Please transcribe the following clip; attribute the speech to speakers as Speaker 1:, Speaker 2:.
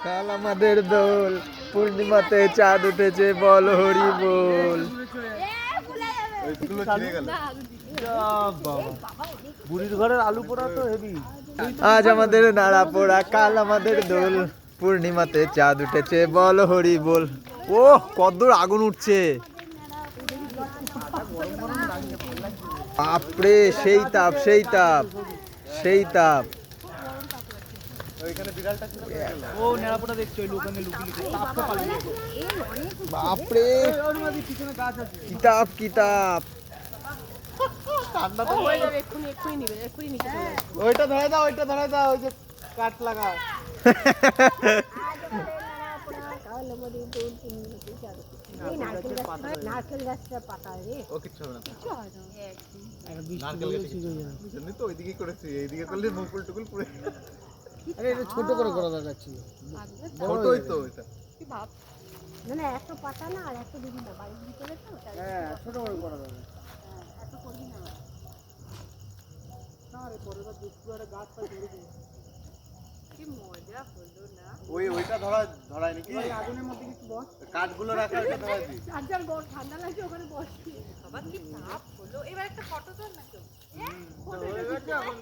Speaker 1: কাল আমাদের দোল, পূর্ণিমাতে চাঁদ উঠেছে, বল হরি বল।
Speaker 2: বুড়ির ঘরের আলু পোড়া তো হেভি।
Speaker 1: আজ আমাদের নাড়া পোড়া, কাল আমাদের দোল, পূর্ণিমাতে চাঁদ উঠেছে, বল হরি বল। ও কতদূর আগুন উঠছে বাপরে, সেই তাপ সেই তাপ সেই তাপ।
Speaker 2: ও নেড়াপোড়া দেখছো ওই লোকানে লুকিয়ে তাপটা পালিয়ে
Speaker 1: বাপরে কি তাপ কি তাপ।
Speaker 2: ঠান্ডা তো
Speaker 3: এক্ষুনি নিবে
Speaker 2: ওইটা ধরে দাও, ওইটা ধরে দাও, ওই যে কাট লাগা।
Speaker 3: নারকেল গাছটা পাতা রে,
Speaker 2: ও কিচ্ছু হবে না,
Speaker 3: কিছু হয় না।
Speaker 2: নারকেল গাছ জন্যই তো ওইদিকে করেছি, এইদিকে করলে মুকুল টুকুল পুরো।
Speaker 4: আরে এটা ছোট করে করা দরকার ছিল।
Speaker 2: ছোটই তো এটা।
Speaker 3: কি ভাব না না, এত পাতা না আর এত দিবি না, বাড়ির ভিতরে তো তাই
Speaker 4: হ্যাঁ ছোট করে করা দরকার।
Speaker 3: এত করবি না।
Speaker 4: না রে পরের বার দুটো একটা গাছ পাই ধরে দিই।
Speaker 3: কি মজা হলো না।
Speaker 2: ওইটা ধরায় নাকি
Speaker 4: আগুনের মধ্যে কিছু বস।
Speaker 2: কাঠগুলো রাখা, ওটা ধরায় দিই।
Speaker 3: চার্জার বড় ঠান্ডা লাগছে, ওখানে বসছি। বাবা কি তাপ হলো, এবার একটা ফটো তোল না কেউ।